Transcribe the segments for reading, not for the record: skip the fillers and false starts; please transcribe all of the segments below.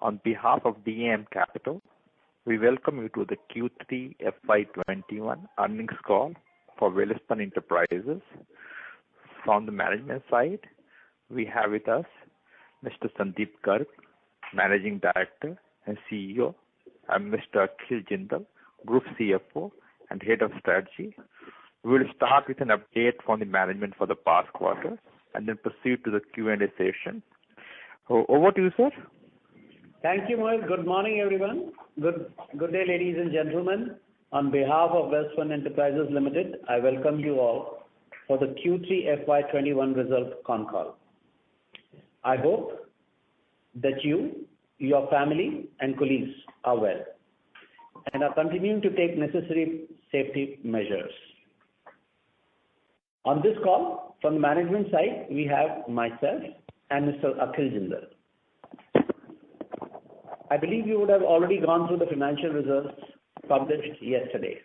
On behalf of DAM Capital, we welcome you to the Q3 FY21 earnings call for Welspun Enterprises. From the management side, we have with us Mr. Sandeep Garg, Managing Director and CEO, and Mr. Akhil Jindal, Group CFO and Head of Strategy. We will start with an update from the management for the past quarter and then proceed to the Q&A session. Over to you, sir. Thank you, Mohit. Good morning, everyone. Good day, ladies and gentlemen. On behalf of Welspun Enterprises Limited, I welcome you all for the Q3 FY21 result con call. I hope that you, your family and colleagues are well and are continuing to take necessary safety measures. On this call, from the management side, we have myself and Mr. Akhil Jindal. I believe you would have already gone through the financial results published yesterday.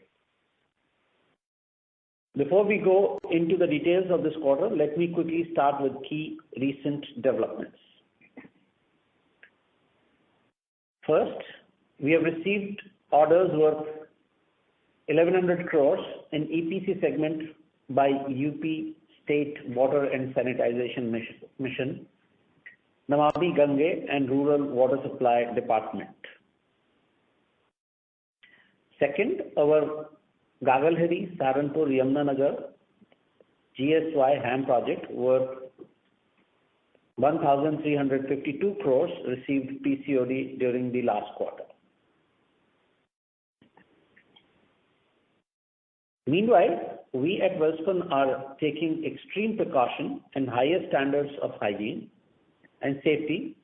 Before we go into the details of this quarter, let me quickly start with key recent developments. First, we have received orders worth 1100 crores in EPC segment by UP State Water and Sanitization Mission, Namami Gange and Rural Water Supply Department. Second, our Gagalheri, Saharanpur, Yamunanagar GSY HAM project worth 1,352 crores received PCOD during the last quarter. Meanwhile, we at Welspun are taking extreme precaution and higher standards of hygiene and safety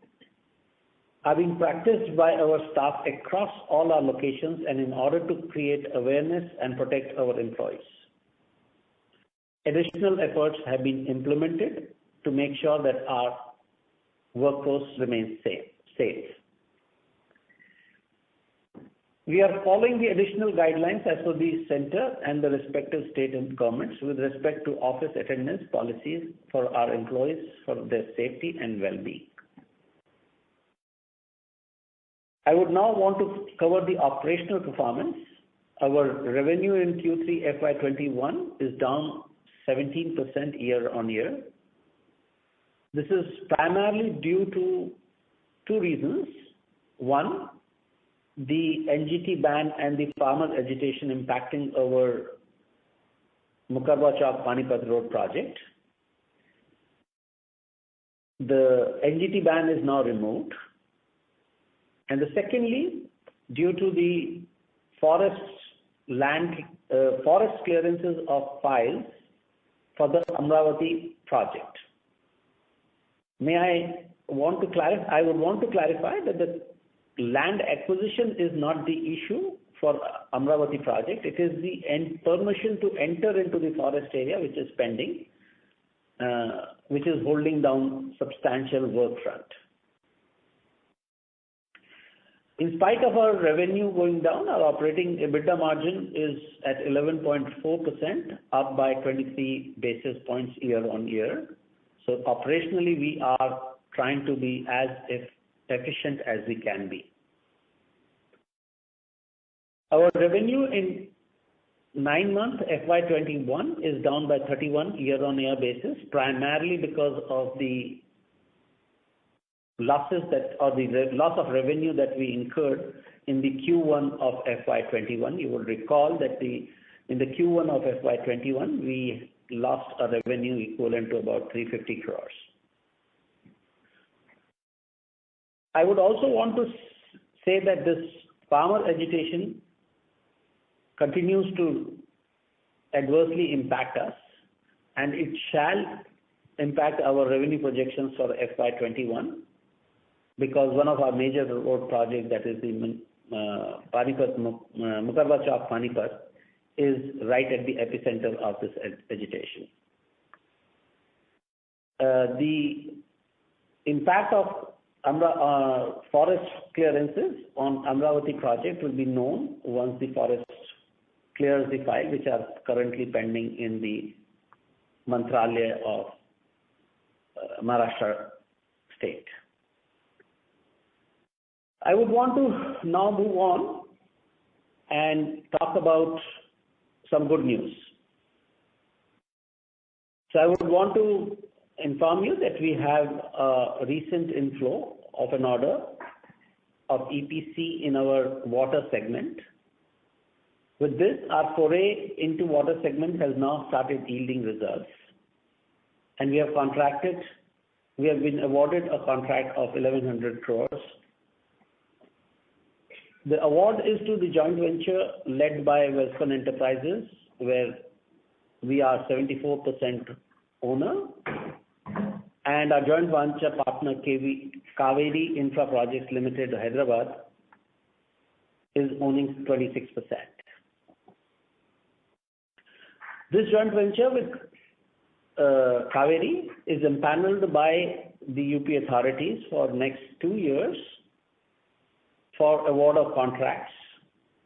are being practiced by our staff across all our locations and in order to create awareness and protect our employees. Additional efforts have been implemented to make sure that our workforce remains safe. We are following the additional guidelines as per the center and the respective state and governments with respect to office attendance policies for our employees for their safety and well-being. I would now want to cover the operational performance. Our revenue in Q3 FY21 is down 17% year on year. This is primarily due to two reasons. One, the NGT ban and the farmer agitation impacting our Mukarba Chowk Panipat Road project. The NGT ban is now removed. And secondly, due to the forest clearances of files for the Amravati project. I would want to clarify that the land acquisition is not the issue for Amravati project. It is the permission to enter into the forest area which is pending, which is holding down substantial work front. In spite of our revenue going down, our operating EBITDA margin is at 11.4%, up by 23 basis points year on year. So operationally, we are trying to be as efficient as we can be. Our revenue in 9 months FY21 is down by 31 year-on-year basis, primarily because of the loss of revenue that we incurred in the Q1 of FY21. You will recall that in the Q1 of FY21 we lost a revenue equivalent to about 350 crores. I would also want to say that this farmer agitation continues to adversely impact us, and it shall impact our revenue projections for FY21 because one of our major road projects, that is the Mukarba Chowk Panipat, is right at the epicenter of this agitation. The impact of forest clearances on Amravati project will be known once the forest clears the file, which are currently pending in the Mantralaya of Maharashtra state. I would want to now move on and talk about some good news. So I would want to inform you that we have a recent inflow of an order of EPC in our water segment. With this, our foray into water segment has now started yielding results, and we have been awarded a contract of 1,100 crores. The award is to the joint venture led by Welspun Enterprises, where we are 74% owner, and our joint venture partner Kaveri Infra Projects Limited, Hyderabad, is owning 26%. This joint venture with Kaveri is empaneled by the UP authorities for next 2 years for award of contracts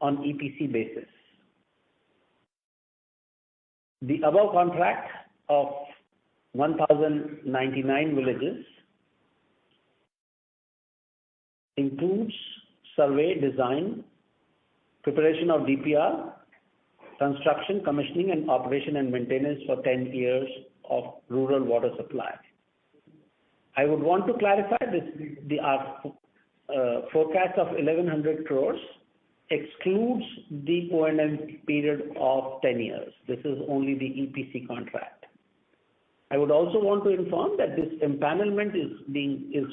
on EPC basis. The above contract of 1,099 villages includes survey, design, preparation of DPR, construction, commissioning, and operation and maintenance for 10 years of rural water supply. I would want to clarify this: our forecast of 1,100 crores excludes the O&M period of 10 years. This is only the EPC contract. I would also want to inform that this empanelment is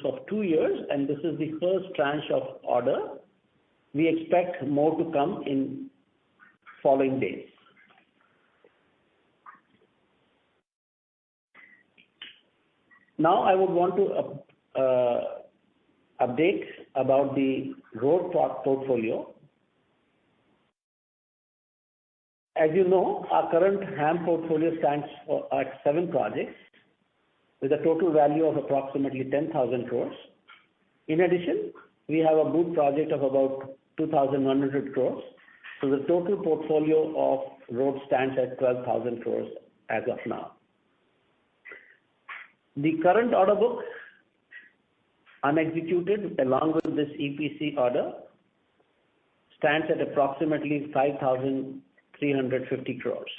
for 2 years, and this is the first tranche of order. We expect more to come in following days. Now I would want to update about the road portfolio. As you know, our current HAM portfolio stands at 7 projects with a total value of approximately 10,000 crores. In addition, we have a BOOT project of about 2,100 crores. So the total portfolio of roads stands at 12,000 crores as of now. The current order book unexecuted along with this EPC order stands at approximately 5,350 crores.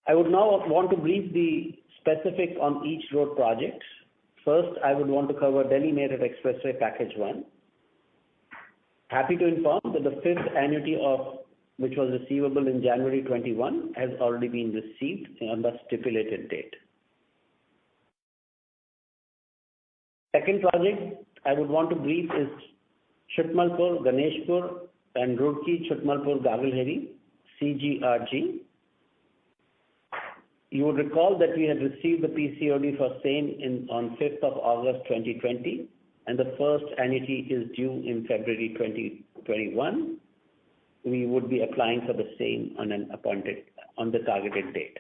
I would now want to brief the specific on each road project. First, I would want to cover Delhi-Meerut Expressway Package 1. Happy to inform that the 5th annuity of which was receivable in January 21 has already been received on the stipulated date. Second project I would want to brief is Chutmalpur, Ganeshpur and Roorkee Chutmalpur Gagalheri CGRG. You would recall that we had received the PCOD for same on 5th of August 2020, and the first annuity is due in February 2021. We would be applying for the same on the targeted date.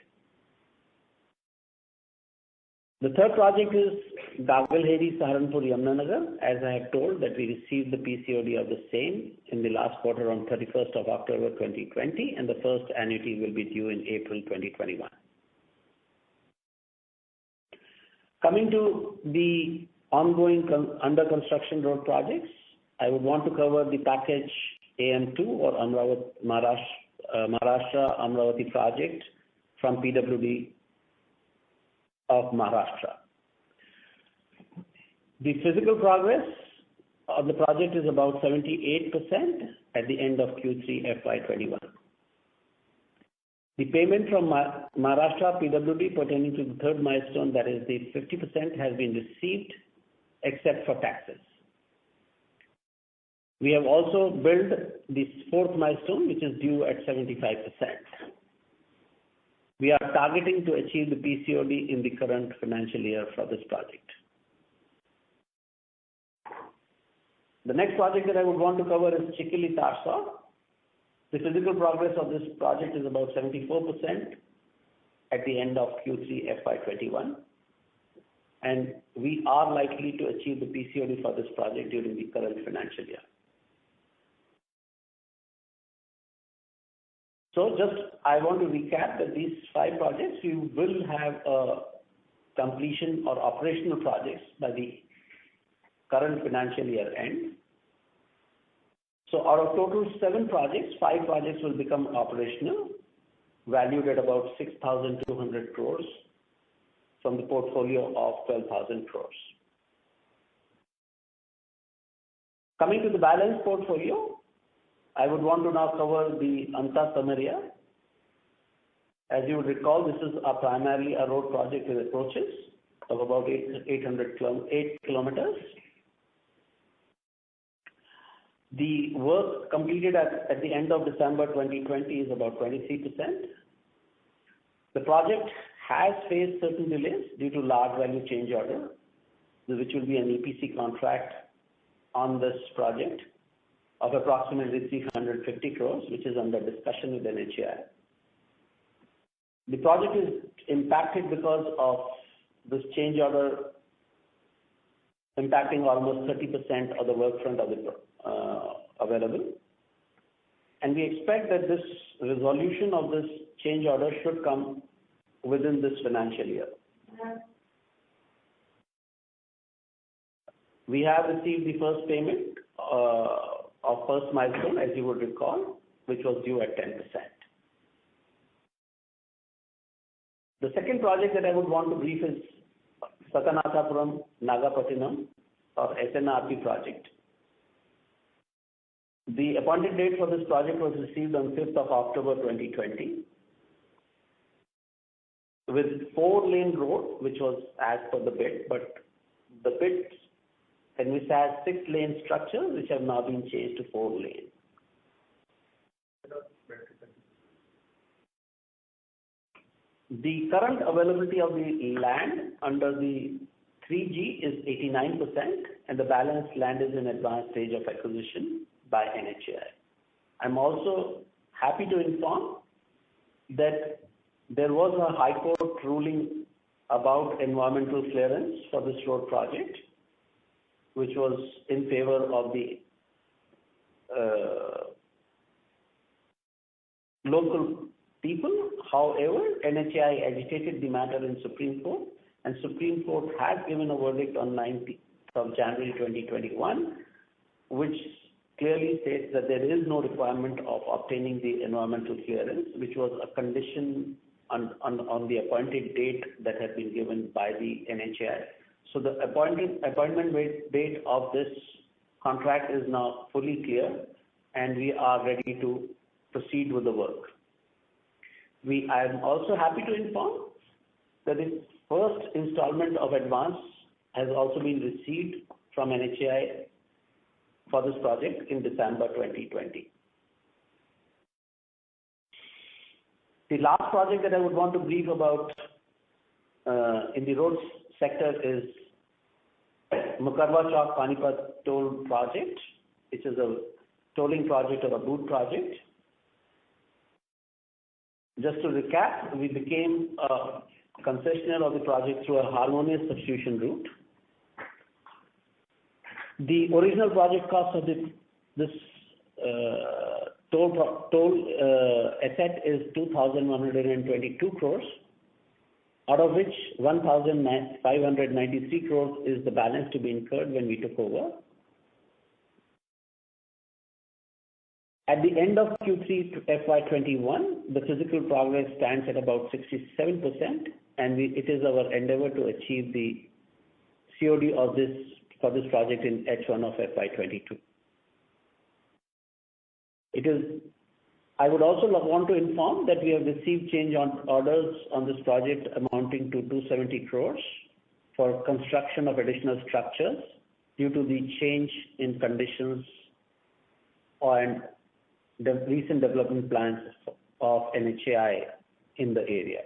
The third project is Gagalheri Saharanpur Yamunanagar. As I have told that we received the PCOD of the same in the last quarter on 31st of October 2020, and the first annuity will be due in April 2021. Coming to the ongoing under construction road projects, I would want to cover the package AM2 or Maharashtra Amravati project from PWD of Maharashtra. The physical progress of the project is about 78% at the end of Q3 FY21. The payment from Maharashtra PWD pertaining to the third milestone, that is the 50%, has been received except for taxes. We have also billed the fourth milestone, which is due at 75%. We are targeting to achieve the PCOD in the current financial year for this project. The next project that I would want to cover is Chikili Tarsaw. The physical progress of this project is about 74% at the end of Q3 FY21, and we are likely to achieve the PCOD for this project during the current financial year. So I want to recap that these 5 projects, we will have a completion or operational projects by the current financial year end. So out of total 7 projects, 5 projects will become operational, valued at about 6,200 crores from the portfolio of 12,000 crores. Coming to the balance portfolio, I would want to now cover the Anta Samaria. As you would recall, this is primarily a road project with approaches of about 8 kilometers. The work completed at the end of December 2020 is about 23%. The project has faced certain delays due to large value change order, which will be an EPC contract on this project of approximately 350 crores, which is under discussion with NHAI. The project is impacted because of this change order impacting almost 30% of the work front of the available. And we expect that this resolution of this change order should come within this financial year. We have received the first payment of first milestone, as you would recall, which was due at 10%. The second project that I would want to brief is Satanathapuram Nagapattinam, or SNRP project. The appointed date for this project was received on 5th of October 2020. With 4-lane road, which was as per the bid, but the bid envisaged 6-lane structures, which have now been changed to 4-lane. The current availability of the land under the 3G is 89%, and the balance land is in advanced stage of acquisition by NHAI. I'm also happy to inform that there was a High Court ruling about environmental clearance for this road project, which was in favor of the local people. However, NHAI agitated the matter in Supreme Court, and Supreme Court has given a verdict on 19th of January 2021, which clearly states that there is no requirement of obtaining the environmental clearance, which was a condition on the appointed date that had been given by the NHAI. So the appointment date of this contract is now fully clear, and we are ready to proceed with the work. I am also happy to inform that the first installment of advance has also been received from NHAI for this project in December 2020. The last project that I would want to brief about in the roads sector is Mukarwa Chowk Panipat toll project, which is a tolling project or a BOOT project. Just to recap, we became a concessionaire of the project through a harmonious substitution route. The original project cost of this toll asset is 2,122 crores, out of which 1,593 crores is the balance to be incurred when we took over. At the end of Q3 FY21, the physical progress stands at about 67%, and it is our endeavor to achieve the COD of for this project in H1 of FY22. I would also want to inform that we have received change orders on this project amounting to 270 crores for construction of additional structures due to the change in conditions and the recent development plans of NHAI in the area.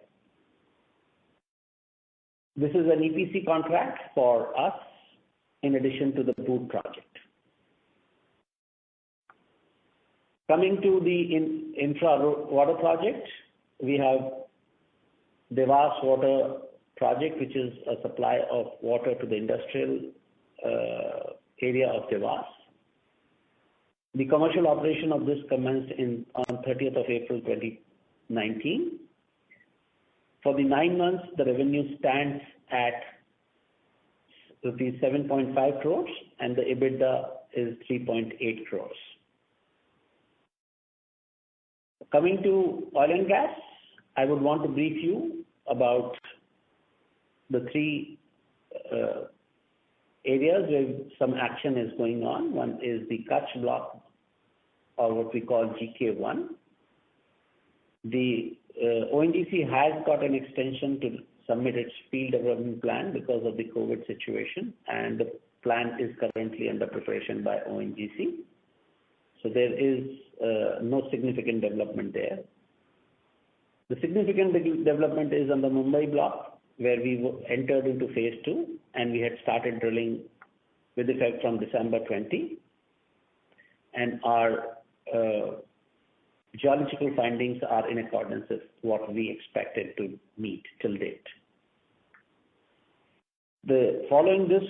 This is an EPC contract for us in addition to the BOOT project. Coming to the infra water project, we have Dewas Water Project, which is a supply of water to the industrial area of Dewas. The commercial operation of this commenced on 30th of April 2019. For the 9 months, the revenue stands at rupees 7.5 crores, and the EBITDA is 3.8 crores. Coming to oil and gas, I would want to brief you about the three areas where some action is going on. One is the Kutch block, or what we call GK1. The ONGC has got an extension to submit its field development plan because of the COVID situation, and the plan is currently under preparation by ONGC. So there is no significant development there. The significant development is on the Mumbai block, where we entered into phase 2, and we had started drilling with effect from December 20, and our geological findings are in accordance with what we expected to meet till date. Following this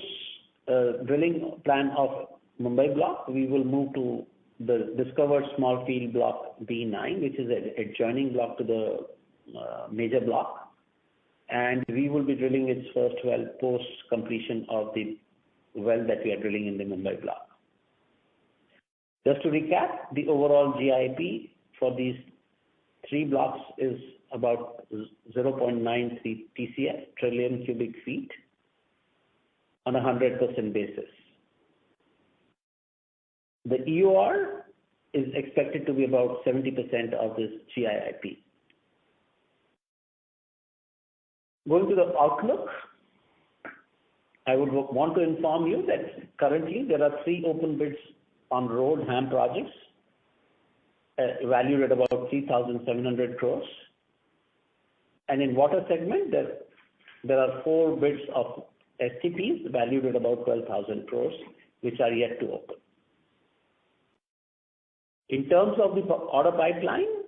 drilling plan of Mumbai block, we will move to the discovered small field block B9, which is an adjoining block to the major block, and we will be drilling its first well post completion of the well that we are drilling in the Mumbai block. Just to recap, the overall GIP for these three blocks is about 0.93 TCF, trillion cubic feet, on a 100% basis. The EOR is expected to be about 70% of this GIP. Going to the outlook, I would want to inform you that currently there are 3 open bids on road HAM projects valued at about 3,700 crores. And in water segment, there are 4 bids of STPs valued at about 12,000 crores, which are yet to open. In terms of the order pipeline,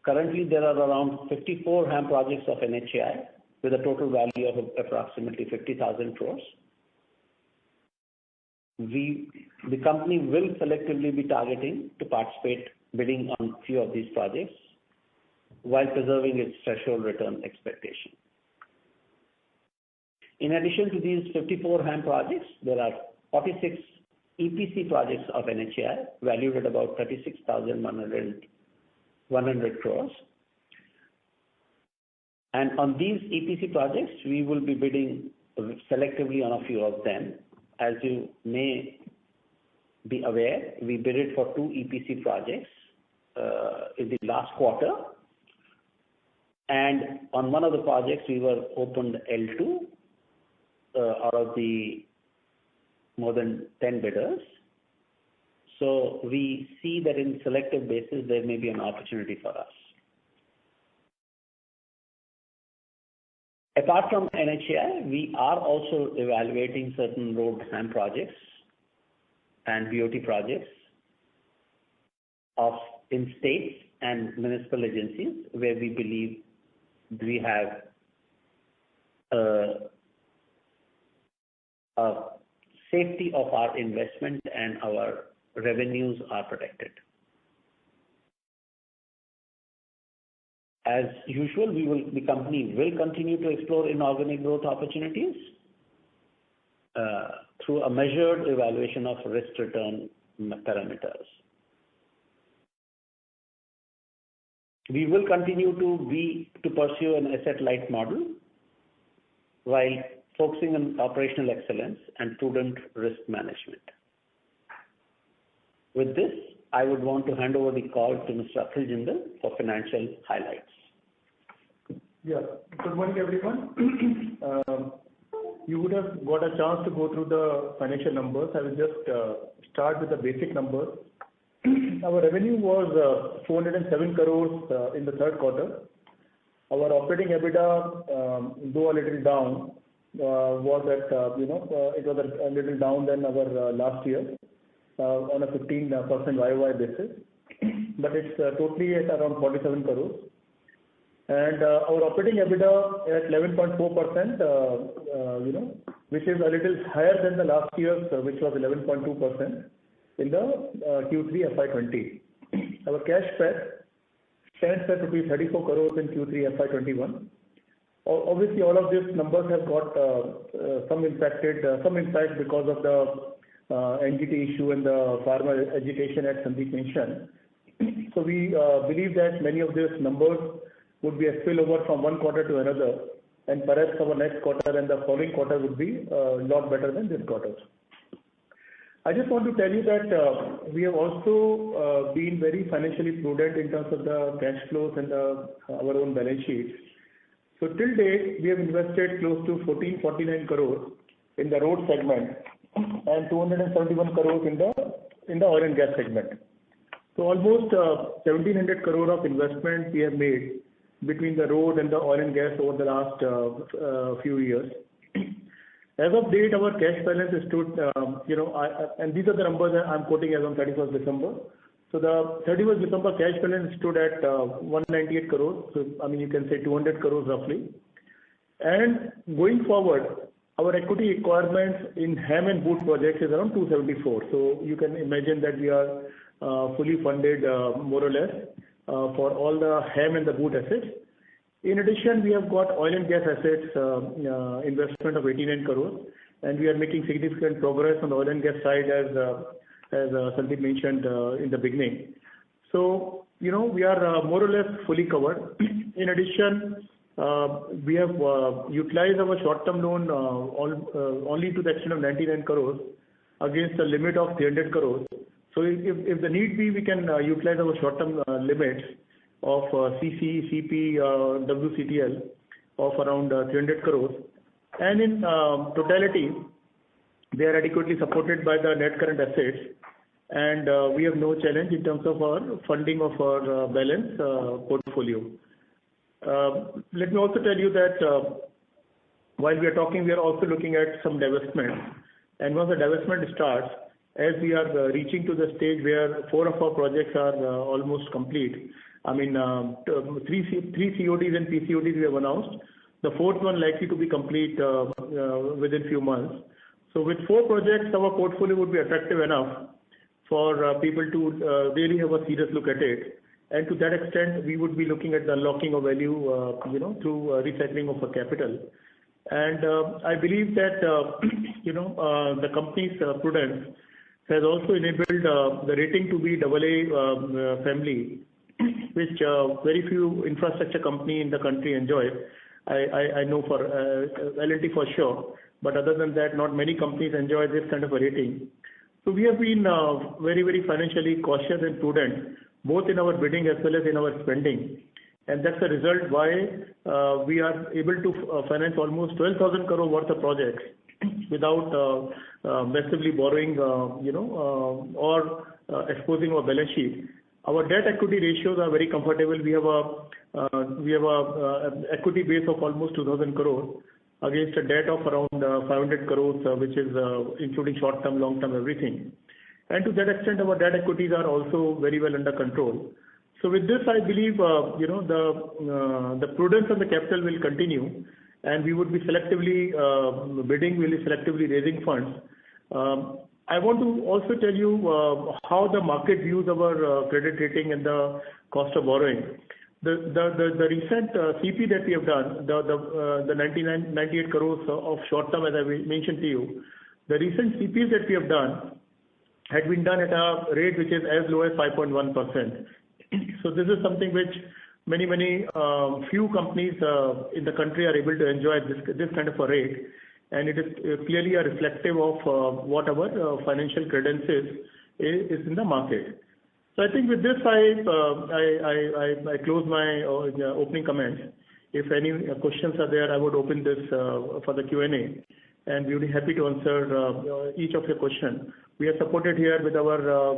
currently there are around 54 HAM projects of NHAI with a total value of approximately 50,000 crores. The company will selectively be targeting to participate bidding on few of these projects while preserving its threshold return expectation. In addition to these 54 HAM projects, there are 46 EPC projects of NHAI valued at about 36,100 crores. And on these EPC projects, we will be bidding selectively on a few of them. As you may be aware, we bidded for 2 EPC projects in the last quarter. And on one of the projects, we were opened L2 out of the more than 10 bidders. So we see that in selective basis, there may be an opportunity for us. Apart from NHAI, we are also evaluating certain road HAM projects and BOT projects in states and municipal agencies where we believe we have a safety of our investment and our revenues are protected. As usual, the company will continue to explore inorganic growth opportunities through a measured evaluation of risk-return parameters. We will continue to pursue an asset-light model while focusing on operational excellence and prudent risk management. With this, I would want to hand over the call to Mr. Akhil Jindal for financial highlights. Yeah. Good morning, everyone. You would have got a chance to go through the financial numbers. I will just start with the basic numbers. Our revenue was 407 crores in the third quarter. Our operating EBITDA, though a little down, was at it was a little down than our last year on a 15% YOY basis, but it's totally at around 47 crores. And our operating EBITDA at 11.4%, which is a little higher than the last year's, which was 11.2% in the Q3 FY20. Our cash PAT stands at rupees 34 crores in Q3 FY21. Obviously, all of these numbers have got some impact because of the NGT issue and the farmer agitation at Sandeep mentioned. So we believe that many of these numbers would be a spillover from one quarter to another, and perhaps our next quarter and the following quarter would be a lot better than this quarter. I just want to tell you that we have also been very financially prudent in terms of the cash flows and our own balance sheets. So till date, we have invested close to 1449 crores in the road segment and 271 crores in the oil and gas segment. So almost 1700 crore of investment we have made between the road and the oil and gas over the last few years. As of date, our cash balance is stood, and these are the numbers that I'm quoting as on 31st December. So the 31st December cash balance stood at 198 crores. So, I mean, you can say 200 crores roughly. And going forward, our equity requirements in HAM and BOOT projects is around 274. So you can imagine that we are fully funded more or less for all the HAM and the BOOT assets. In addition, we have got oil and gas assets investment of 89 crores, and we are making significant progress on the oil and gas side as Sandeep mentioned in the beginning. So, we are more or less fully covered. In addition, we have utilized our short-term loan only to the extent of 99 crores against a limit of 300 crores. So if the need be, we can utilize our short-term limits of CC, CP, WCTL of around 300 crores. And in totality, they are adequately supported by the net current assets, and we have no challenge in terms of our funding of our balance portfolio. Let me also tell you that while we are talking, we are also looking at some divestment. And once the divestment starts, as we are reaching to the stage where 4 of our projects are almost complete, I mean, 3 CODs and PCODs we have announced. The 4th one likely to be complete within few months. So with 4 projects, our portfolio would be attractive enough for people to really have a serious look at it. And to that extent, we would be looking at the unlocking of value, through recycling of a capital. And I believe that, the company's prudence has also enabled the rating to be AA family, which very few infrastructure company in the country enjoy. I know for L&T for sure, but other than that, not many companies enjoy this kind of a rating. So we have been very, very financially cautious and prudent, both in our bidding as well as in our spending. And that's the result why we are able to finance almost 12,000 crore worth of projects without massively borrowing, or exposing our balance sheet. Our debt equity ratios are very comfortable. We have a equity base of almost 2,000 crore against a debt of around 500 crores, which is including short-term, long-term, everything. And to that extent, our debt equities are also very well under control. So with this, I believe, the prudence of the capital will continue, and we would be selectively bidding, we'll be selectively raising funds. I want to also tell you how the market views our credit rating and the cost of borrowing. The recent CP that we have done, the 98 crores of short term, as I mentioned to you, the recent CPs that we have done had been done at a rate which is as low as 5.1%. So this is something which many few companies in the country are able to enjoy this kind of a rate, and it is clearly a reflective of what our financial credentials is in the market. So I think with this, I close my opening comments. If any questions are there, I would open this for the Q&A, and we would be happy to answer each of your questions. We are supported here with our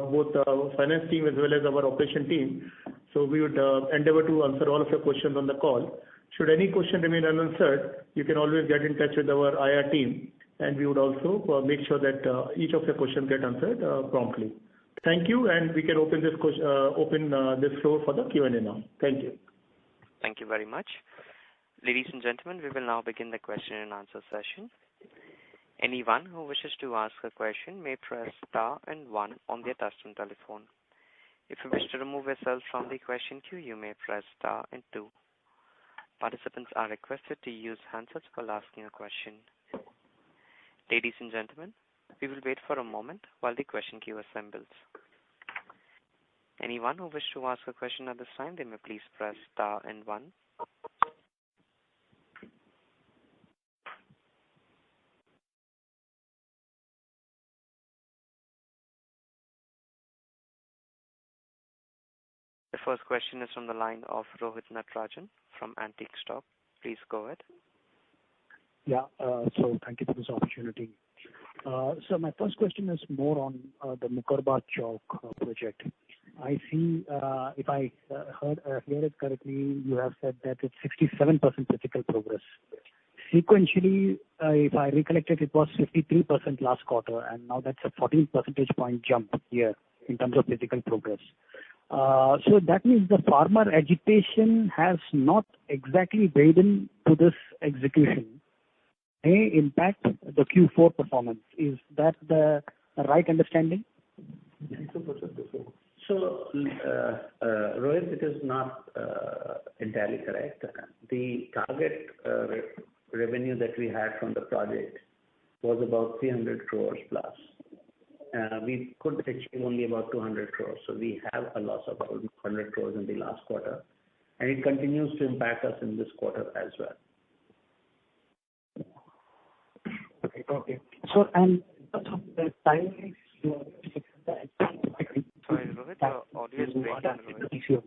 both finance team as well as our operation team. So we would endeavor to answer all of your questions on the call. Should any question remain unanswered, you can always get in touch with our IR team, and we would also make sure that each of your questions get answered promptly. Thank you, and we can open this floor for the Q&A now. Thank you. Thank you very much. Ladies and gentlemen, we will now begin the question and answer session. Anyone who wishes to ask a question may press star and 1 on their touchtone telephone. If you wish to remove yourself from the question queue, you may press star and 2. Participants are requested to use handsets while asking a question. Ladies and gentlemen, we will wait for a moment while the question queue assembles. Anyone who wishes to ask a question at this time, they may please press star and 1. The first question is from the line of Rohit Natarajan from Antique Stock. Please go ahead. Yeah, so thank you for this opportunity. So my first question is more on the Mukarba Chowk project. I see, if I hear it correctly, you have said that it's 67% physical progress. Sequentially, if I recollect it, it was 53% last quarter, and now that's a 14 percentage point jump here in terms of physical progress. So that means the farmer agitation has not exactly weighed in to this execution. May impact the Q4 performance. Is that the right understanding? So, Rohit, it is not entirely correct. The target revenue that we had from the project was about 300 crores plus. We could achieve only about 200 crores. So we have a loss of about 100 crores in the last quarter. And it continues to impact us in this quarter as well. Okay. So, and the timing. Sorry, Rohit, your audio is breaking.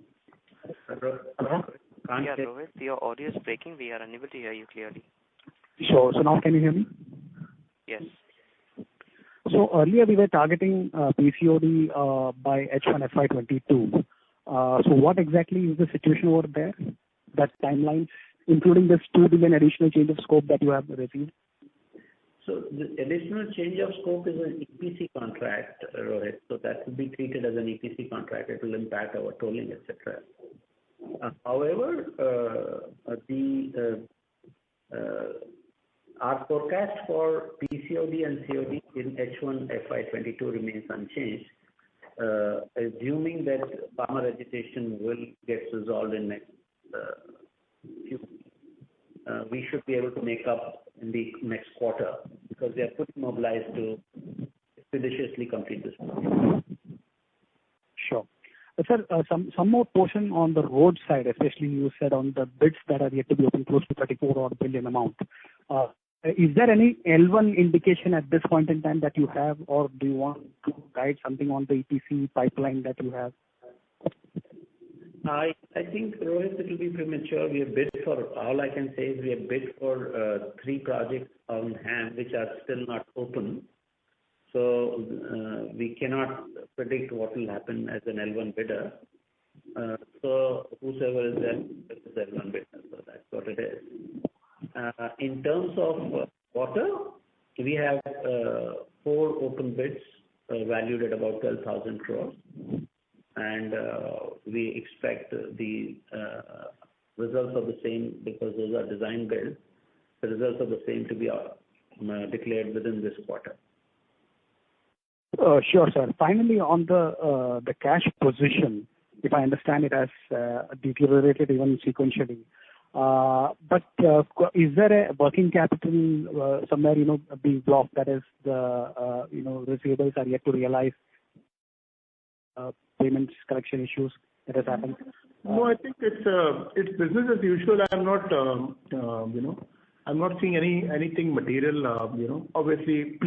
Rohit, your audio is breaking. We are unable to hear you clearly. Sure. So now can you hear me? Yes. So earlier we were targeting PCOD by H1 FY22. So what exactly is the situation over there? That timeline, including this 2 billion additional change of scope that you have received? So the additional change of scope is an EPC contract, Rohit. So that will be treated as an EPC contract. It will impact our tolling, etc. However, our forecast for PCOD and COD in H1 FY22 remains unchanged, assuming that farmer agitation will get resolved in next few weeks. We should be able to make up in the next quarter because we are fully mobilized to expeditiously complete this project. Sure. Sir, some more portion on the road side, especially you said on the bids that are yet to be open, close to 34 billion amount. Is there any L1 indication at this point in time that you have, or do you want to guide something on the EPC pipeline that you have? I think, Rohit, it will be premature. We have bid for, all I can say is we have bid for 3 projects on hand which are still not open. So we cannot predict what will happen as an L1 bidder. So whosoever is there is L1 bidder. So that's what it is. In terms of water, we have 4 open bids valued at about 12,000 crores. And we expect the results of the same, because those are design bids, the results of the same to be declared within this quarter. Sure, sir. Finally, on the cash position, if I understand it has deteriorated even sequentially. But is there a working capital somewhere, being blocked, that is the, receivables are yet to realize, payments, collection issues that has happened? No, I think it's business as usual. I'm not, I'm not seeing anything material. Obviously,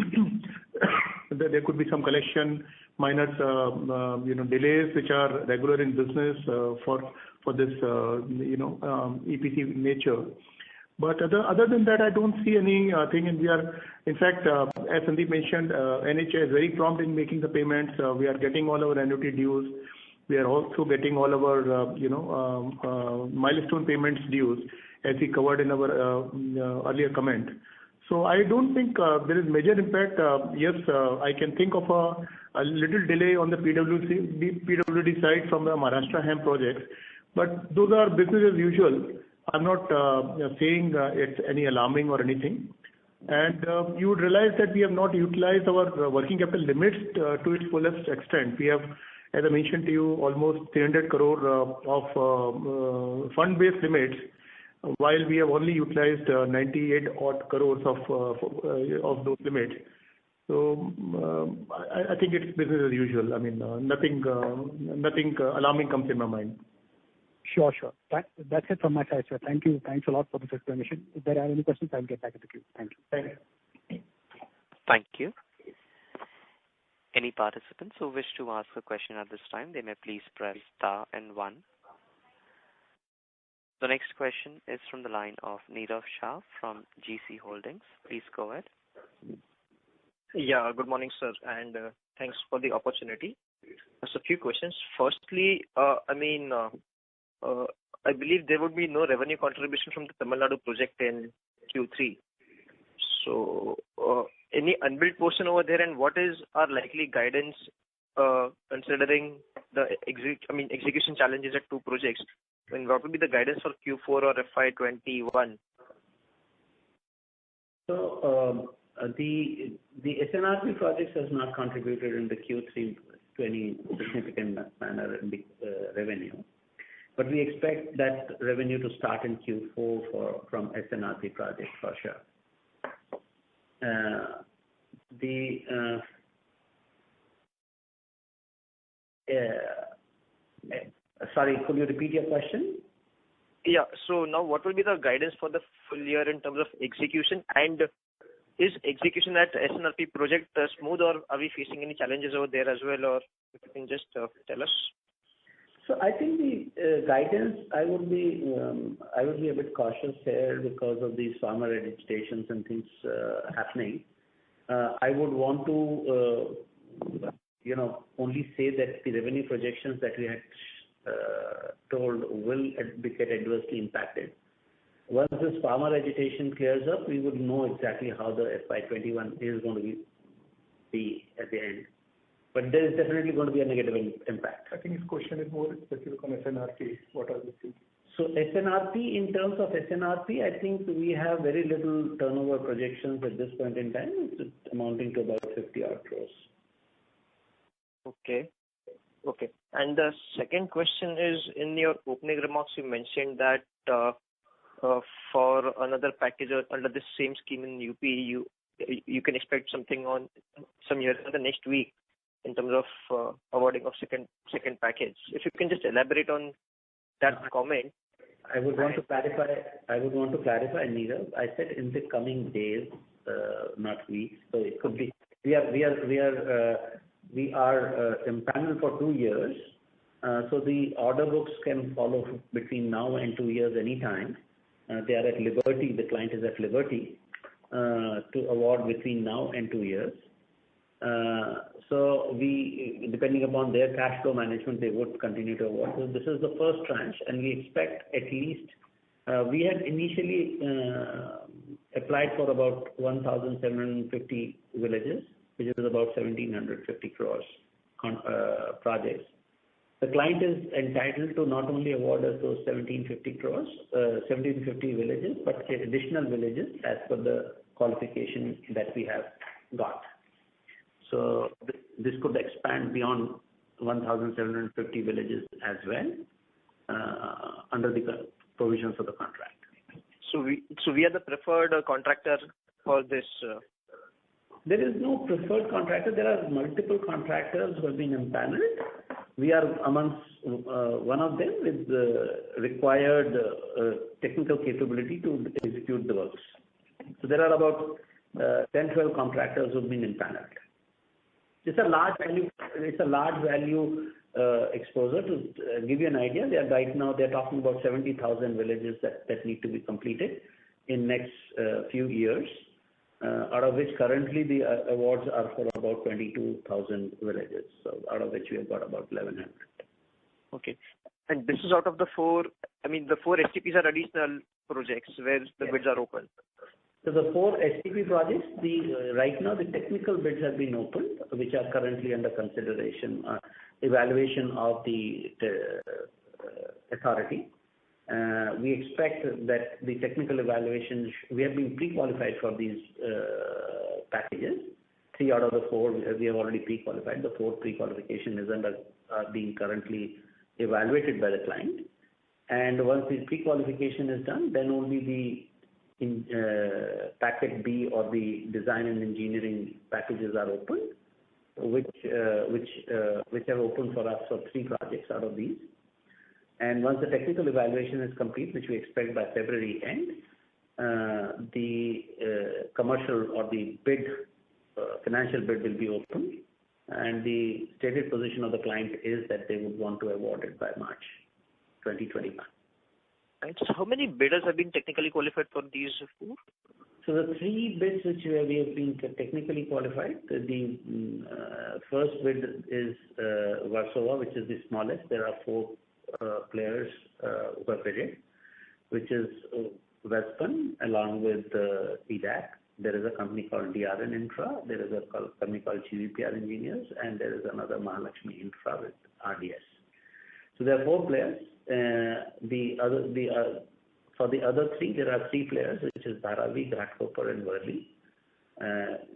there could be some collection minus, delays which are regular in business for this, EPC nature. But other than that, I don't see anything, and we are, in fact, as Sandeep mentioned, NHAI is very prompt in making the payments. We are getting all our annuity dues. We are also getting all of our, milestone payments dues, as we covered in our earlier comment. So I don't think there is major impact. Yes, I can think of a little delay on the PWD side from the Maharashtra HAM projects, but those are business as usual. I'm not saying it's any alarming or anything. And you would realize that we have not utilized our working capital limits to its fullest extent. We have, as I mentioned to you, almost 300 crore of fund-based limits, while we have only utilized 98 odd crores of those limits. So I think it's business as usual. I mean, nothing alarming comes in my mind. Sure. That's it from my side, sir. Thank you. Thanks a lot for this explanation. If there are any questions, I'll get back to the queue. Thank you. Thank you. Thank you. Any participants who wish to ask a question at this time, they may please press star and 1. The next question is from the line of Nirav Shah from GC Holdings. Please go ahead. Yeah, good morning, sir, and thanks for the opportunity. Just a few questions. Firstly, I believe there would be no revenue contribution from the Tamil Nadu project in Q3. So, any unbilled portion over there, and what is our likely guidance considering the execution challenges at 2 projects? And what would be the guidance for Q4 or FY21? So, the SNRP projects has not contributed in the Q3 to any significant manner in the revenue. But we expect that revenue to start in Q4 from SNRP project for sure. Sorry, could you repeat your question? Yeah. So now what will be the guidance for the full year in terms of execution? And is execution at SNRP project smooth, or are we facing any challenges over there as well? Or if you can just tell us. So I think the guidance, I would be a bit cautious here because of these farmer registrations and things happening. I would want to, only say that the revenue projections that we had told will get adversely impacted. Once this farmer agitation clears up, we would know exactly how the FY21 is going to be at the end. But there is definitely going to be a negative impact. I think his question is more specific on SNRP. What are the things? So SNRP, in terms of SNRP, I think we have very little turnover projections at this point in time. It's amounting to about 50 odd crores. Okay. And the second question is, in your opening remarks, you mentioned that for another package under this same scheme in UP, you can expect something on some years in the next week in terms of awarding of second package. If you can just elaborate on that comment. I would want to clarify, Nirav. I said in the coming days, not weeks. So it could be we are empaneled for 2 years. So the order books can follow between now and 2 years anytime. They are at liberty. The client is at liberty to award between now and 2 years. So we, depending upon their cash flow management, they would continue to award. So this is the first tranche, and we expect at least, we had initially applied for about 1,750 villages, which is about 1,750 crores projects. The client is entitled to not only award us those 1,750 crores, 1,750 villages, but additional villages as per the qualification that we have got. So this could expand beyond 1,750 villages as well under the provisions of the contract. So we are the preferred contractor for this. There is no preferred contractor. There are multiple contractors who have been empaneled. We are amongst one of them with the required technical capability to execute the works. So there are about 10-12 contractors who have been empaneled. It's a large value exposure. To give you an idea, right now they're talking about 70,000 villages that need to be completed in next few years, out of which currently the awards are for about 22,000 villages. So out of which we have got about 1,100. Okay. And this is out of the 4, the 4 STPs are additional projects where the bids are open. So the 4 STP projects, right now the technical bids have been opened, which are currently under consideration, evaluation of the authority. We expect that the technical evaluation, we have been pre-qualified for these packages. 3 out of the 4 we have already pre-qualified. The 4th pre-qualification is being currently evaluated by the client. And once the pre-qualification is done, then only the packet B or the design and engineering packages are opened, which have opened for us for 3 projects out of these. And once the technical evaluation is complete, which we expect by February end, the commercial or the bid, financial bid will be opened, and the stated position of the client is that they would want to award it by March 2021. And so how many bidders have been technically qualified for these 4? So the 3 bids which we have been technically qualified, the first bid is Versova, which is the smallest. There are 4 players who have bid it, which is Vespan along with EDAC. There is a company called DRN Infra, there is a company called GVPR Engineers, and there is another Mahalakshmi Infra with RDS. So there are 4 players. For the other 3, there are 3 players, which is Dharavi, Ghatkopar, and Worli.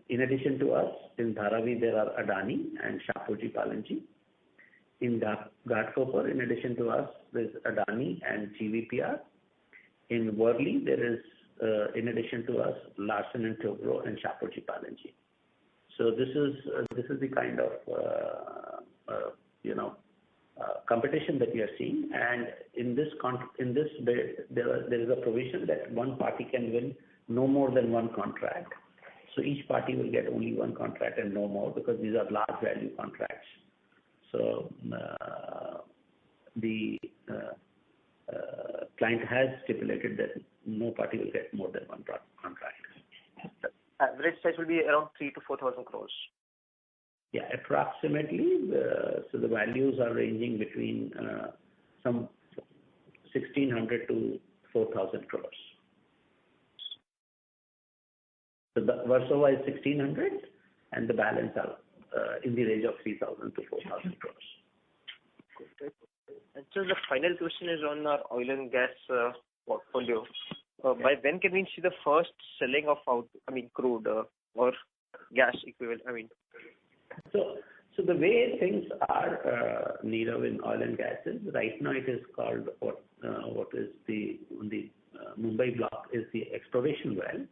In addition to us, in Dharavi there are Adani and Shapoorji Pallonji. In Ghatkopar, in addition to us, there is Adani and GVPR. In Worli, there is, in addition to us, Larsen & Toubro and Shapoorji Pallonji. So this is the kind of competition that we are seeing. And in this bid, there is a provision that one party can win no more than 1 contract. So each party will get only 1 contract and no more, because these are large value contracts. So the client has stipulated that no party will get more than 1 contract. The average size will be around 3,000 to 4,000 crores. Yeah, approximately. So the values are ranging between some 1,600 to 4,000 crores. So the Versova is 1,600, and the balance are in the range of 3,000 to 4,000 crores. Good. And so the final question is on our oil and gas portfolio. By when can we see the first selling of crude or gas equivalent? So the way things are, Nirav, in oil and gas is right now it is called what is the Mumbai block is the exploration well.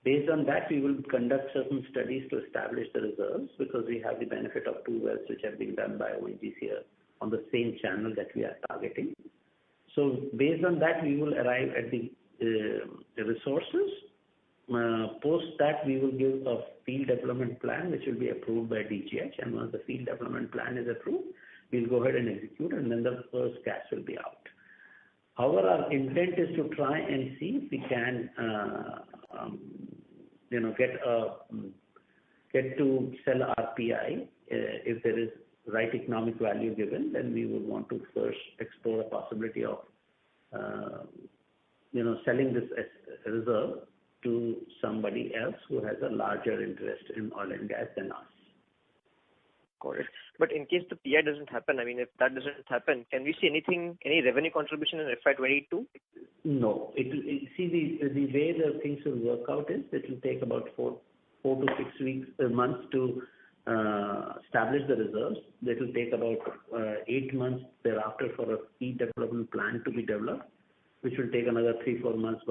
Based on that, we will conduct certain studies to establish the reserves, because we have the benefit of 2 wells which have been done by ONGC on the same channel that we are targeting. So based on that, we will arrive at the resources. Post that, we will give a field development plan which will be approved by DGH, and once the field development plan is approved, we'll go ahead and execute, and then the first gas will be out. However, our intent is to try and see if we can get to sell RPI. If there is right economic value given, then we would want to first explore a possibility of selling this reserve to somebody else who has a larger interest in oil and gas than us. Got it. But in case the PI doesn't happen, if that doesn't happen, can we see any revenue contribution in FY22? No. See, the way the things will work out is it will take about 4 to 6 months to establish the reserves. It will take about 8 months thereafter for a field development plan to be developed, which will take another 3-4 months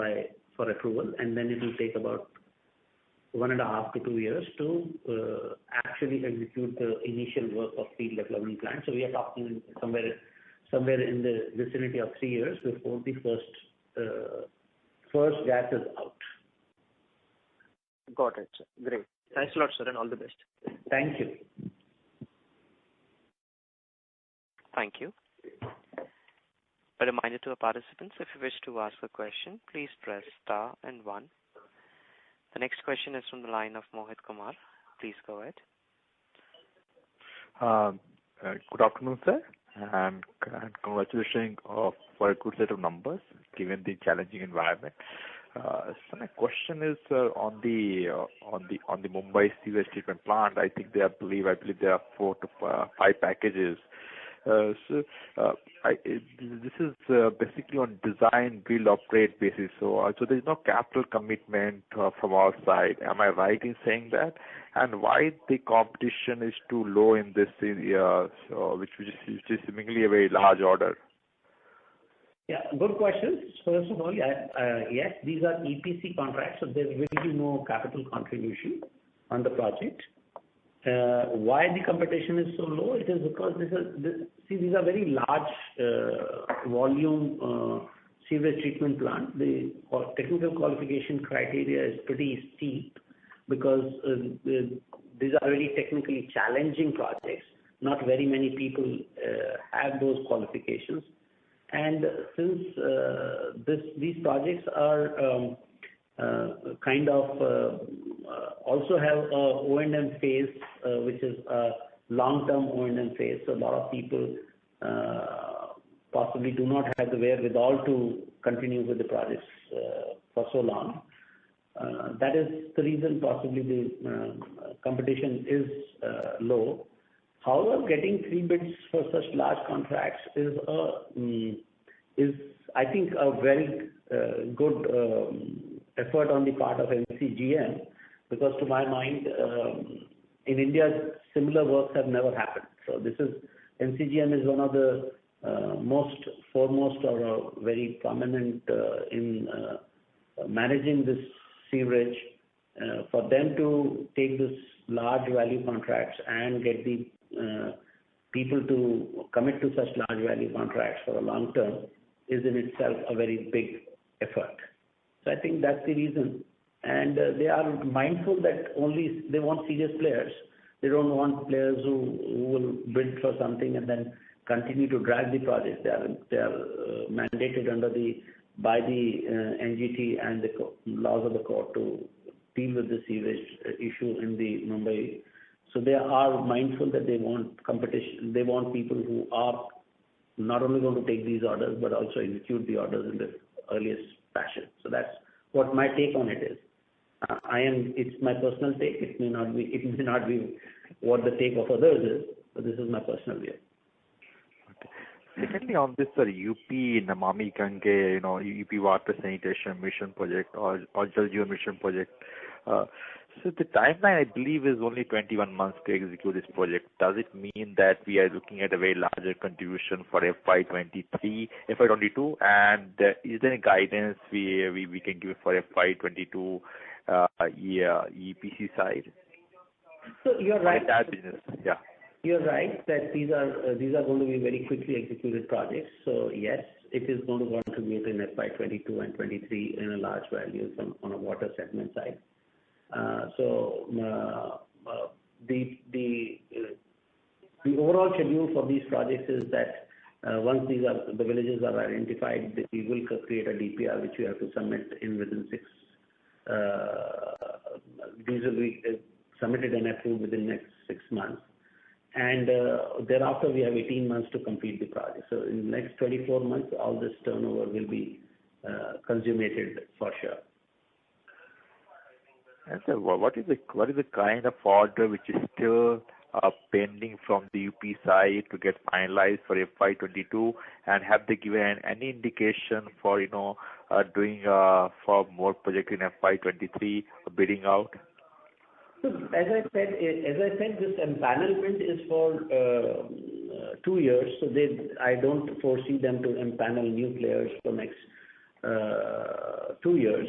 for approval, and then it will take about 1.5 to 2 years to actually execute the initial work of field development plan. So we are talking somewhere in the vicinity of 3 years before the first gas is out. Got it, sir. Great. Thanks a lot, sir, and all the best. Thank you. Thank you. A reminder to our participants, if you wish to ask a question, please press star and 1. The next question is from the line of Mohit Kumar. Please go ahead. Good afternoon, sir, and congratulations for a good set of numbers given the challenging environment. So my question is on the Mumbai sewage treatment plant. I believe there are 4 to 5 packages. This is basically on design, build, operate basis. So there is no capital commitment from our side. Am I right in saying that? And why the competition is too low in this area, which is seemingly a very large order? Yeah, good questions. First of all, yes, these are EPC contracts, so there will be no capital contribution on the project. Why the competition is so low? It is because these are very large volume sewage treatment plant. The technical qualification criteria is pretty steep because these are very technically challenging projects. Not very many people have those qualifications. And since these projects are kind of also have a O&M phase, which is a long-term O&M phase, so a lot of people possibly do not have the wherewithal to continue with the projects for so long. That is the reason possibly the competition is low. However, getting 3 bids for such large contracts is I think a very good effort on the part of MCGM, because to my mind, in India, similar works have never happened. So MCGM is one of the most foremost or very prominent in managing this sewerage. For them to take this large value contracts and get the people to commit to such large value contracts for a long term is in itself a very big effort. So I think that's the reason. And they are mindful that only they want serious players. They don't want players who will bid for something and then continue to drag the project. They are mandated by the NGT and the laws of the court to deal with the sewage issue in the Mumbai. So they are mindful that they want competition. They want people who are not only going to take these orders but also execute the orders in the earliest fashion. So that's what my take on it is. It's my personal take. It may not be what the take of others is, but this is my personal view. Okay. Secondly, on this UP Namami Gange, UP Water Sanitation Mission Project or Jal Jeevan Mission Project. So the timeline, I believe, is only 21 months to execute this project. Does it mean that we are looking at a very larger contribution for FY23, FY22? And is there any guidance we can give for FY22 EPC side? So you're right. That business, yeah. You're right that these are going to be very quickly executed projects. So yes, it is going to contribute in FY22 and 23 in a large value on a water segment side. The overall schedule for these projects is that once the villages are identified, we will create a DPR which we have to submit within 6. These will be submitted and approved within the next 6 months, and thereafter we have 18 months to complete the project. So in the next 24 months, all this turnover will be consummated for sure. And so what is the kind of order which is still pending from the UP side to get finalized for FY22, and have they given any indication for doing for more project in FY23 bidding out? So as I said, this empanelment is for 2 years. So I don't foresee them to empanel new players for next 2 years.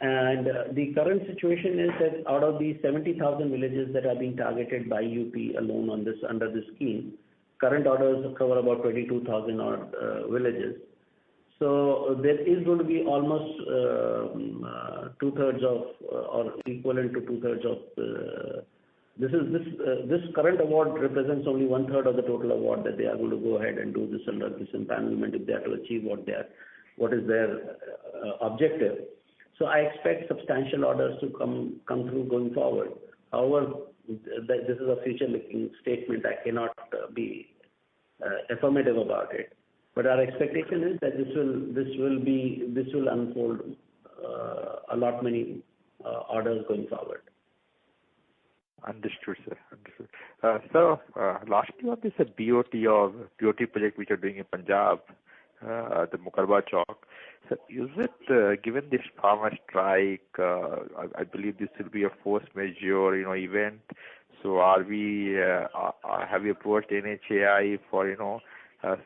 And the current situation is that out of the 70,000 villages that are being targeted by UP alone under this scheme, current orders cover about 22,000 odd villages. So there is going to be almost 2/3 of, or equivalent to 2/3 of. This current award represents only 1/3 of the total award that they are going to go ahead and do this under this empanelment if they are to achieve what is their objective. So I expect substantial orders to come through going forward. However, this is a future-looking statement. I cannot be affirmative about it. But our expectation is that this will unfold many orders going forward. Understood, sir. Understood. So, lastly on this BOT project which you are doing in Punjab, the Mukarba Chowk. So, is it given this farmer strike? I believe this will be a force majeure, event. So, have we approached NHAI for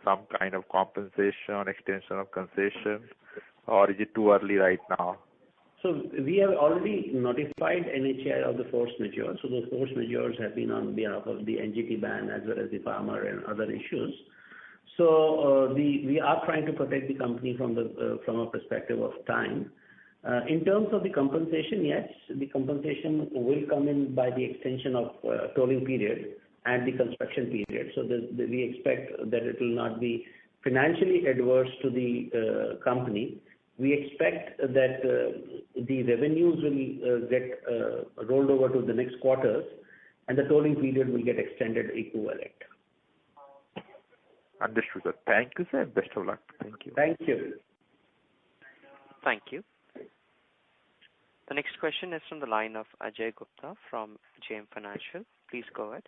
some kind of compensation, extension of concession, or is it too early right now? So we have already notified NHAI of the force majeure. So those force majeures have been on behalf of the NGT ban as well as the farmer and other issues. So we are trying to protect the company from a perspective of time. In terms of the compensation, yes, the compensation will come in by the extension of tolling period and the construction period. So we expect that it will not be financially adverse to the company. We expect that the revenues will get rolled over to the next quarters, and the tolling period will get extended equivalent. Understood, sir. Thank you, sir. Best of luck. Thank you. Thank you. Thank you. The next question is from the line of Ajay Gupta from JM Financial. Please go ahead.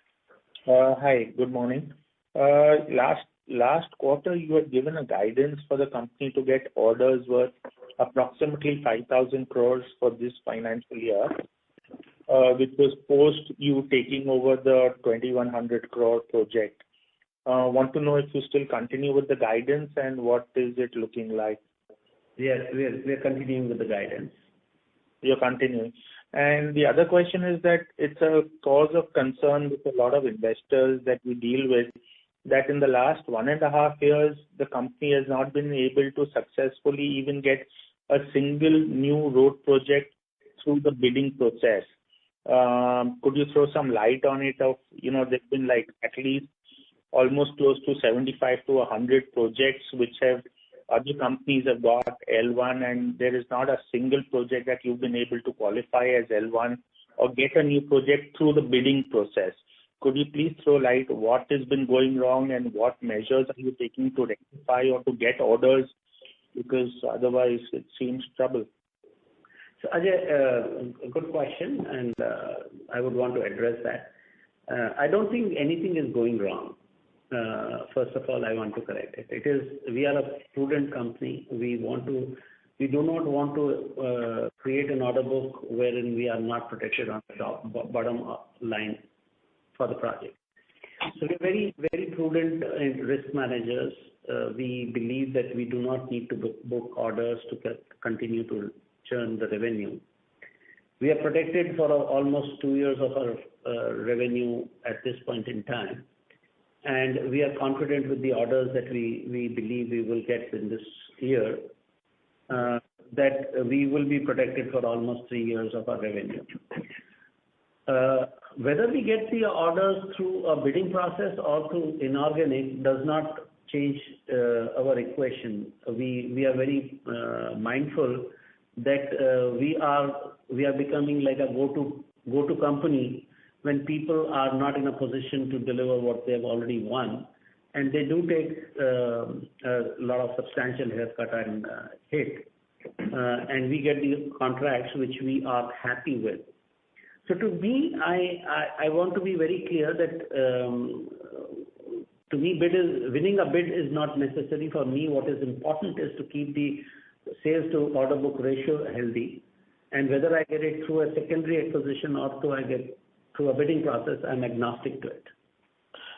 Hi, good morning. Last quarter, you had given a guidance for the company to get orders worth approximately 5,000 crores for this financial year, which was post you taking over the 2,100 crore project. Want to know if you still continue with the guidance and what is it looking like? Yes, we are continuing with the guidance. You're continuing. And the other question is that it's a cause of concern with a lot of investors that we deal with, that in the last 1.5 years, the company has not been able to successfully even get a single new road project through the bidding process. Could you throw some light on it? There's been like at least almost close to 75 to 100 projects which have other companies have got L1, and there is not a single project that you've been able to qualify as L1 or get a new project through the bidding process. Could you please throw light what has been going wrong and what measures are you taking to rectify or to get orders? Because otherwise it seems trouble. So Ajay, a good question, and I would want to address that. I don't think anything is going wrong. First of all, I want to correct it. We are a prudent company. We do not want to create an order book wherein we are not protected on the bottom line for the project. So we're very, very prudent risk managers. We believe that we do not need to book orders to continue to churn the revenue. We are protected for almost 2 years of our revenue at this point in time. And we are confident with the orders that we believe we will get in this year, that we will be protected for almost 3 years of our revenue. Whether we get the orders through a bidding process or through inorganic does not change our equation. We are very mindful that we are becoming like a go-to company when people are not in a position to deliver what they have already won, and they do take a lot of substantial haircut and hit, and we get the contracts which we are happy with. So to me, I want to be very clear that to me, winning a bid is not necessary for me. What is important is to keep the sales to order book ratio healthy, and whether I get it through a secondary acquisition or through a bidding process, I'm agnostic to it.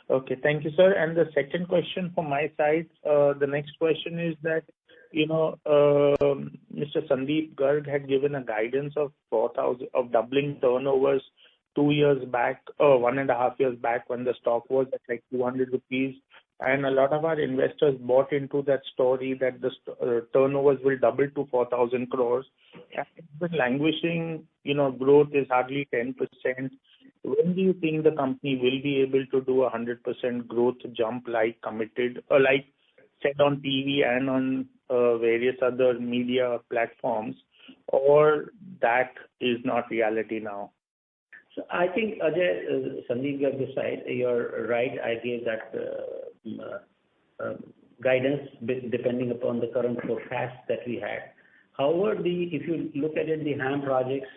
Okay, thank you, sir. And the second question from my side, the next question is that, Mr. Sandeep Garg had given a guidance of 4,000 of doubling turnovers 2 years back, 1.5 years back when the stock was at like 200 rupees. And a lot of our investors bought into that story that the turnovers will double to 4,000 crores. And it's been languishing, growth is hardly 10%. When do you think the company will be able to do 100% growth jump like committed, like said on TV and on various other media platforms, or that is not reality now? So I think, Ajay, Sandeep Garg this side, you're right. I gave that guidance depending upon the current forecast that we had. However, if you look at it, the HAM projects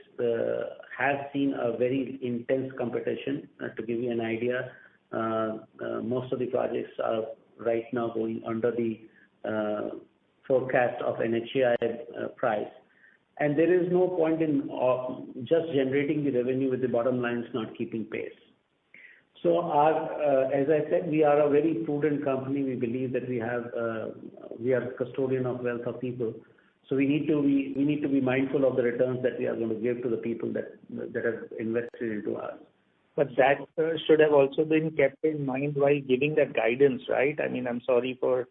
have seen a very intense competition. To give you an idea, most of the projects are right now going under the forecast of NHAI price. And there is no point in just generating the revenue with the bottom lines not keeping pace. So as I said, we are a very prudent company. We believe that we are custodian of wealth of people. So we need to be mindful of the returns that we are going to give to the people that have invested into us. But that should have also been kept in mind while giving that guidance, right? I mean, I'm sorry for...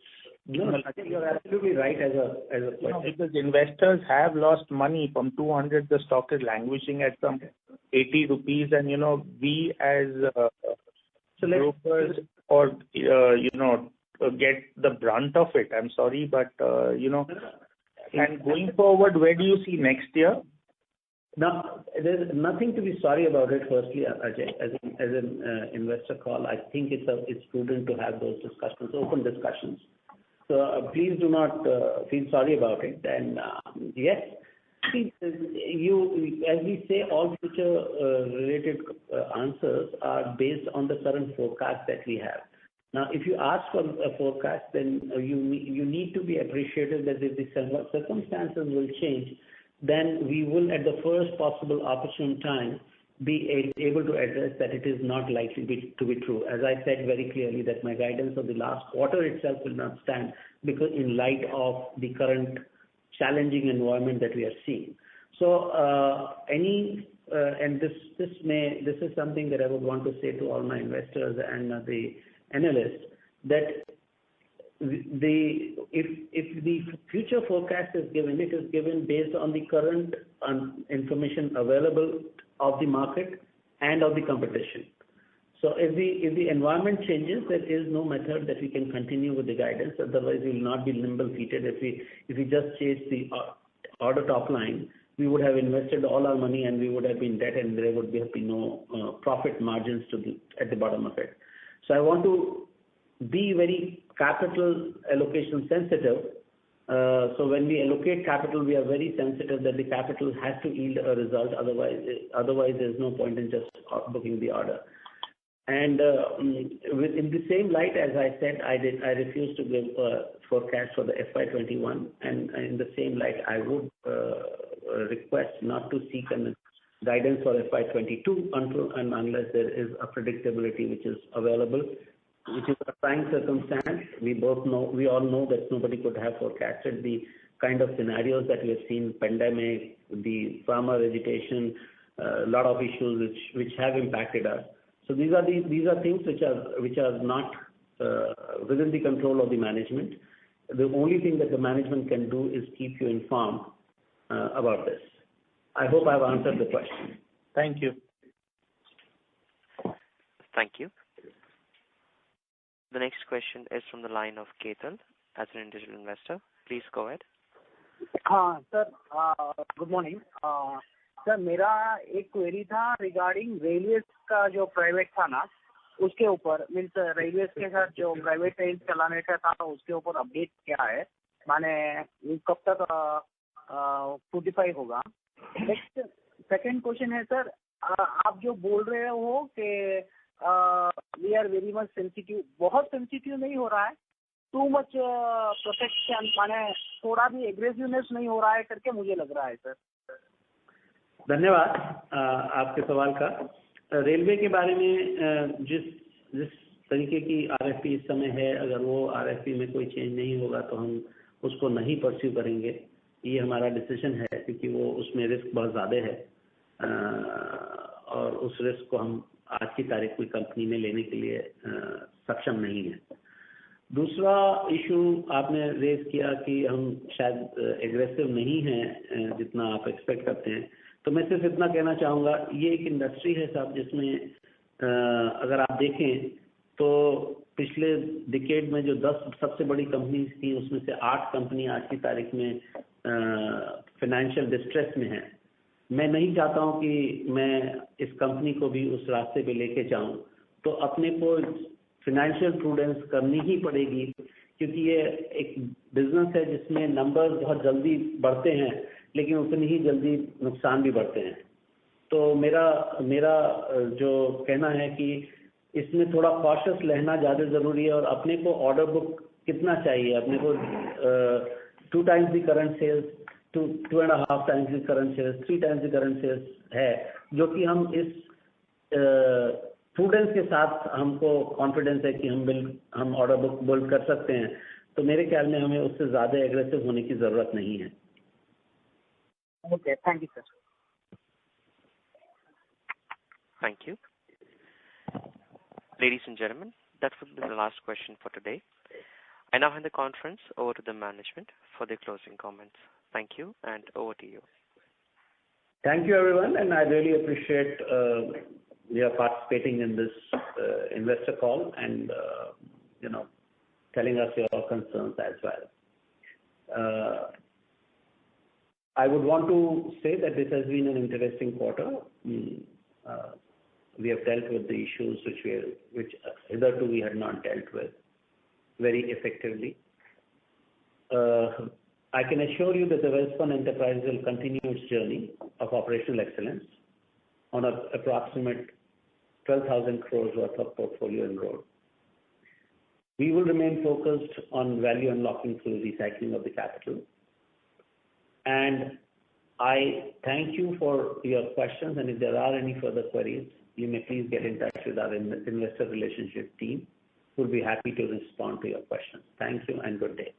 No, I think you're absolutely right as a question. Because investors have lost money. From 200, the stock is languishing at some 80 rupees, and we as brokers get the brunt of it. I'm sorry, but and going forward, where do you see next year? Now, there's nothing to be sorry about it. Firstly, Ajay, as an investor call, I think it's prudent to have those discussions, open discussions. So please do not feel sorry about it. And yes, see, as we say, all future related answers are based on the current forecast that we have. Now, if you ask for a forecast, then you need to be appreciative that if the circumstances will change, then we will, at the first possible opportune time, be able to address that it is not likely to be true. As I said very clearly, that my guidance of the last quarter itself will not stand, because in light of the current challenging environment that we are seeing. So and this is something that I would want to say to all my investors and the analysts, that if the future forecast is given, it is given based on the current information available of the market and of the competition. So if the environment changes, there is no method that we can continue with the guidance. Otherwise, we will not be nimble-feeted. If we just chase the order top line, we would have invested all our money and we would have been dead, and there would have been no profit margins at the bottom of it. So I want to be very capital allocation sensitive. So when we allocate capital, we are very sensitive that the capital has to yield a result. Otherwise there's no point in just booking the order. And in the same light, as I said, I refuse to give a forecast for the FY21, and in the same light, I would request not to seek a guidance for FY22 until and unless there is a predictability which is available, which is a trying circumstance. We all know that nobody could have forecasted the kind of scenarios that we have seen: pandemic, the farmer agitation, a lot of issues which have impacted us. So these are things which are not within the control of the management. The only thing that the management can do is keep you informed about this. I hope I've answered the question. Thank you. Thank you. The next question is from the line of Ketan, as an individual investor. Please go ahead. Sir good morning sir, मेरा एक query था regarding railways का जो private था ना, उसके ऊपर means railways के साथ जो प्राइवेट ट्रेन चलाने का था उसके ऊपर अपडेट क्या है, माने कब तक 45 होगा. नेक्स्ट सेकंड क्वेश्चन है सर, आप जो बोल रहे हो कि we are very much sensitive, बहुत सेंसिटिव नहीं हो रहा है, टू मच प्रोटेक्शन, माने थोड़ा भी एग्रेसिवनेस नहीं हो रहा है करके मुझे लग रहा है सर. धन्यवाद आपके सवाल का. रेलवे के बारे में जिस तरीके की आरएफपी इस समय है, अगर वो आरएफपी में कोई चेंज नहीं होगा तो हम उसको नहीं परस्यू करेंगे. ये हमारा डिसीजन है, क्योंकि वो उसमें रिस्क बहुत ज़्यादा है और उस रिस्क को हम आज की तारीख में कंपनी में लेने के लिए सक्षम नहीं है. दूसरा इशू आपने रेज किया कि हम शायद एग्रेसिव नहीं हैं जितना आप एक्सपेक्ट करते हैं. तो मैं सिर्फ इतना कहना चाहूँगा, ये एक इंडस्ट्री है साहब जिसमें अगर आप देखें तो पिछले डिकेड में जो 10 सबसे बड़ी कंपनीज थी, उसमें से 8 कंपनी आज की तारीख में फाइनेंशियल डिस्ट्रेस में है. मैं नहीं चाहता हूं कि मैं इस कंपनी को भी उस रास्ते पे लेके जाऊं, तो अपने को फाइनेंशियल प्रूडेंस करनी ही पड़ेगी, क्योंकि ये एक बिजनेस है जिसमें नंबर्स बहुत जल्दी बढ़ते हैं लेकिन उतनी ही जल्दी नुकसान भी बढ़ते हैं. तो मेरा जो कहना है कि इसमें थोड़ा कॉशियस रहना ज़्यादा ज़रूरी है, और अपने को ऑर्डर बुक कितना चाहिए, अपने को 2 times the current sales, 2.5 times the current sales, 3 times the current sales है, जो कि हम इस प्रूडेंस के साथ हमको कॉन्फिडेंस है कि हम ऑर्डर बुक बिल्ड कर सकते हैं, तो मेरे ख्याल में हमें उससे ज़्यादा एग्रेसिव होने की ज़रूरत नहीं है। Okay, thank you, sir. Thank you. Ladies and gentlemen, that would be the last question for today. I now hand the conference over to the management for their closing comments. Thank you, and over to you. Thank you, everyone, and I really appreciate your participating in this investor call and telling us your concerns as well. I would want to say that this has been an interesting quarter. We have dealt with the issues which hitherto we had not dealt with very effectively. I can assure you that the Welspun Enterprises will continue its journey of operational excellence on an approximate 12,000 crores worth of portfolio and road. We will remain focused on value unlocking through recycling of the capital. And I thank you for your questions, and if there are any further queries, you may please get in touch with our investor relationship team, who will be happy to respond to your questions. Thank you and good day.